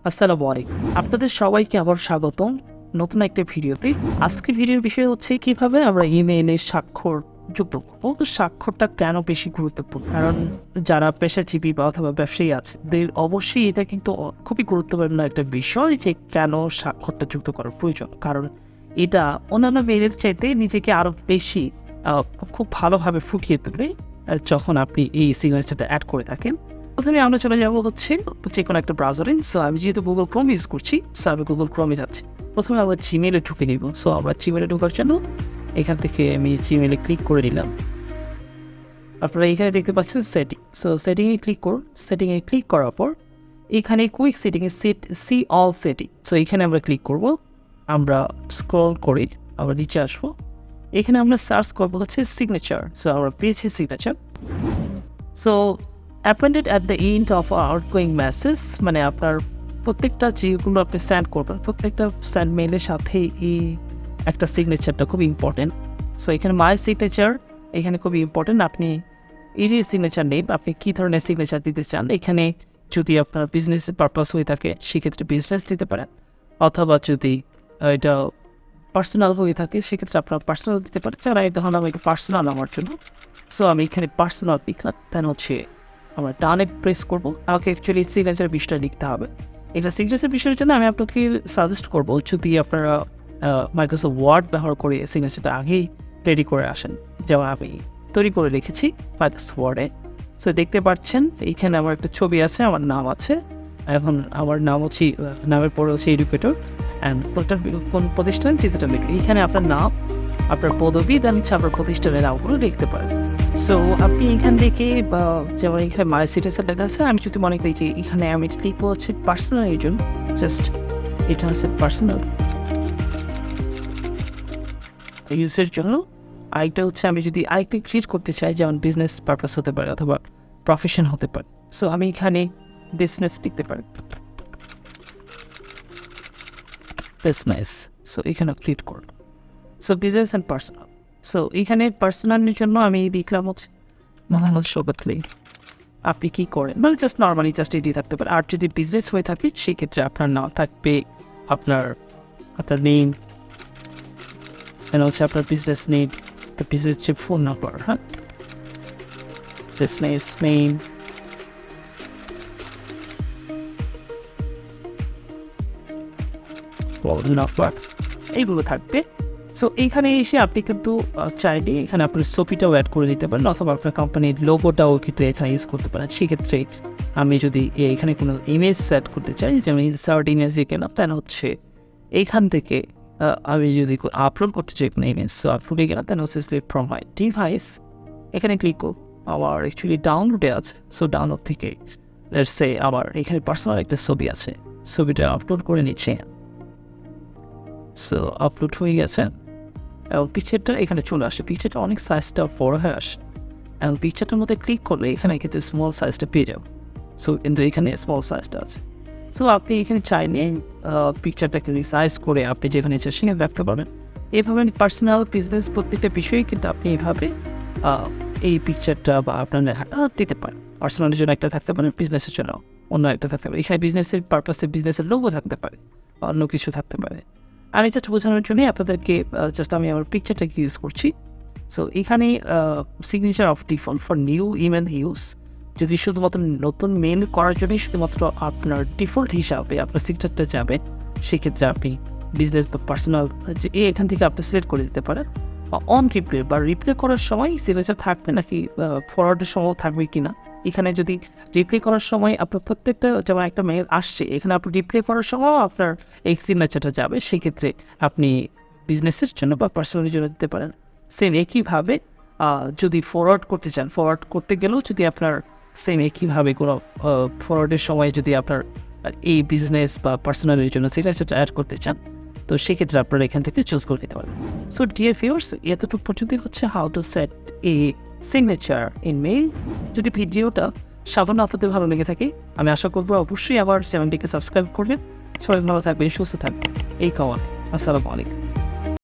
আসসালামু আলাইকুম। আপনাদের সবাইকে আবার স্বাগতম নতুন একটা ভিডিওতে। আজকের ভিডিওর বিষয় হচ্ছে কিভাবে আমরা ইমেইলে স্বাক্ষর যুক্ত করব। তো স্বাক্ষরটা কেন বেশি গুরুত্বপূর্ণ? কারণ যারা পেশাজীবী বা অথবা ব্যবসায়ী আছে দের অবশ্যই এটা কিন্তু খুবই গুরুত্বপূর্ণ একটা বিষয় যে কেন স্বাক্ষরটা যুক্ত করার প্রয়োজন। কারণ এটা অন্যান্য মেইলের চাইতে নিজেকে আরও বেশি খুব ভালোভাবে ফুটিয়ে তুলবে যখন আপনি এই সিগনেচারটা অ্যাড করে থাকেন। প্রথমে আমরা চলে যাবো হচ্ছে যে কোনো একটা ব্রাউজারে। সো আমি যেহেতু গুগল ক্রোম ইউজ করছি, সো আমি গুগল ক্রোমে যাচ্ছি। প্রথমে আমরা জিমেইলে ঢুকে নিব। সো আমরা জিমেইলে ঢোকার জন্য এখান থেকে আমি জিমেইলে ক্লিক করে নিলাম। আপনারা এখানে দেখতে পাচ্ছেন সেটিং। সো সেটিংয়ে ক্লিক করুন। সেটিংয়ে ক্লিক করার পর এখানে কুইক সেটিংয়ে সি অল সেটিং। সো এখানে আমরা ক্লিক করব। আমরা স্ক্রল করে আমরা নিচে আসবো। এখানে আমরা সার্চ করবো হচ্ছে সিগনেচার। সো আমরা পেয়েছি signature. So appointed at the end of outgoing message, মানে আপনার প্রত্যেকটা যেগুলো আপনি সেন্ড করবেন প্রত্যেকটা সেন্ড মেইলের সাথেই এই একটা সিগনেচারটা খুব ইম্পর্টেন্ট। সো এখানে মাই সিগনেচার এখানে খুবই ইম্পর্টেন্ট। আপনি এর সিগনেচার নেই, আপনি কী ধরনের সিগনেচার দিতে চান। এখানে যদি আপনার বিজনেসের পারপাস হয়ে থাকে সেক্ষেত্রে বিজনেস দিতে পারেন, অথবা যদি এটা পার্সোনাল হয়ে থাকে সেক্ষেত্রে আপনার পার্সোনাল দিতে পারেন। যারা এই ধরনের আমাকে পার্সোনাল আমার জন্য। সো আমি এখানে পার্সোনাল লিখলাম, দেন হচ্ছে আমরা ডানে প্রেস করব। আমাকে অ্যাকচুয়ালি সিগনেচার বিষয়টা লিখতে হবে। এটা সিগনেচার বিষয়ের জন্য আমি আপনাকে সাজেস্ট করবো যদি আপনারা মাইক্রোসফট ওয়ার্ড ব্যবহার করে সিগনেচারটা আগেই রেডি করে আসেন, যেমন আমি তৈরি করে রেখেছি মাইক্রোসফট ওয়ার্ডে। সো দেখতে পাচ্ছেন এইখানে আমার একটা ছবি আছে, আমার নাম আছে। এখন আমার নাম হচ্ছে নামের পরে হচ্ছে এডুকেটর অ্যান্ড কোন প্রতিষ্ঠান ডিজিটাল মিডিয়া। এইখানে আপনার নাম, আপনার পদবি, দেন হচ্ছে আপনার প্রতিষ্ঠানের নামগুলো লিখতে পারেন। সো আপনি এখান থেকে বা যেমন এখানে মাই সিগনেচার লেখা আছে, আমি যদি মনে করি যে এখানে আমি লিখবো হচ্ছে পার্সোনাল এর জন্য, জাস্ট এটা হচ্ছে পার্সোনাল ইউজের জন্য। আরেকটা হচ্ছে আমি যদি আরেকটা ক্রিয়েট করতে চাই, যেমন বিজনেস পারপাস হতে পারে অথবা প্রফেশন হতে পারে। সো আমি এখানে বিজনেস লিখতে পারি, বিজনেস। সো এখানে ক্রিয়েট করব। So business and personal. So এখানে পার্সোনালের জন্য আমি লিখলাম হচ্ছে মোহাম্মদ শওকত আলী। আপনি কী করেন, মানে জাস্ট নর্মালি জাস্ট এটি থাকতে পারে। আর যদি বিজনেস হয়ে থাকে সেক্ষেত্রে আপনার নাম থাকবে, আপনার আপনার নেম, হচ্ছে আপনার বিজনেস নেম, বিজনেস যে ফোন নাম্বার, হ্যাঁ, বিজনেস নেম, নাম্বার, এইগুলো থাকবে। সো এইখানে এসে আপনি কিন্তু চাইলে এখানে আপনার ছবিটাও অ্যাড করে দিতে পারেন, অথবা আপনার কোম্পানির লোগোটাও কিন্তু এখানে ইউজ করতে পারেন। সেক্ষেত্রে আমি যদি এখানে কোনো ইমেজ সেট করতে চাই, যেমন ইনসার্ট ইমেজে গেলাম, তাহলে হচ্ছে এইখান থেকে আমি যদি আপলোড করতে চাই কোনো ইমেজ, সো আপলোডে গেলাম, তাহলে হচ্ছে সিলেক্ট ফ্রম মাই ডিভাইস। এখানে ক্লিক করব। আমার অ্যাকচুয়ালি ডাউনলোডে আছে। সো ডাউনলোড থেকে লেটস সে আমার এখানে পার্সোনাল একটা ছবি আছে, ছবিটা আপলোড করে নিচ্ছে। সো আপলোড হয়ে গেছে এবং পিকচারটা এখানে চলে আসে। পিকচারটা অনেক সাইজটা বড় হয়ে আসে এবং পিকচারটার মধ্যে ক্লিক করলে এখানে কিন্তু স্মল সাইজটা পেয়ে যাবে। সো কিন্তু এখানে স্মল সাইজটা আছে। সো আপনি এখানে চাইলে পিকচারটাকে রিসাইজ করে আপনি যেখানে ইচ্ছা সেখানে রাখতে পারবেন। এইভাবে পার্সোনাল বিজনেস প্রত্যেকটা বিষয়ে কিন্তু আপনি এইভাবে এই পিকচারটা বা আপনার লেখাটা দিতে পারেন। পার্সোনালের জন্য একটা থাকতে পারে, বিজনেসের জন্য অন্য একটা থাকতে পারে। এখানে বিজনেসের পারপাসে বিজনেসের লোগো থাকতে পারে, অন্য কিছু থাকতে পারে। আমি জাস্ট বোঝানোর জন্যই আপনাদেরকে জাস্ট আমি আমার পিকচারটাকে ইউজ করছি। সো এখানে signature of default for new email use, যদি শুধুমাত্র নতুন মেল করার জন্যই শুধুমাত্র আপনার ডিফল্ট হিসাবে আপনার সিগনেচারটা যাবে, সেক্ষেত্রে আপনি বিজনেস বা পার্সোনাল যে এখান থেকে আপনি সিলেক্ট করে দিতে পারেন। অন রিপ্লে বা রিপ্লে করার সময় সিগনেচার থাকবে নাকি ফরওয়ার্ডের সময় থাকবে কি না। এখানে যদি রিপ্লে করার সময় আপনার প্রত্যেকটা যেমন একটা মেল আসছে, এখানে আপনি রিপ্লে করার সময়ও আপনার এই সিগনেচারটা যাবে, সেক্ষেত্রে আপনি বিজনেসের জন্য বা পার্সোনালের জন্য দিতে পারেন। সেম একইভাবে যদি ফরওয়ার্ড করতে চান, ফরওয়ার্ড করতে গেলেও যদি আপনার সেম একইভাবে কোনো ফরওয়ার্ডের সময় যদি আপনার এই বিজনেস বা পার্সোনালের জন্য সিগনেচারটা অ্যাড করতে চান, তো সেক্ষেত্রে আপনারা এখান থেকে চুজ করে নিতে পারেন। সো ডিয়ার ভিউয়ার্স, এতটুকু পর্যন্তই হচ্ছে how to set A signature in mail. যদি ভিডিওটা সামান্য আপনাদের ভালো লেগে থাকে, আমি আশা করবো অবশ্যই আমার চ্যানেলটিকে সাবস্ক্রাইব করবেন। সবাই ভালো থাকবেন, সুস্থ থাকবেন এই কামনা। আসসালামু আলাইকুম।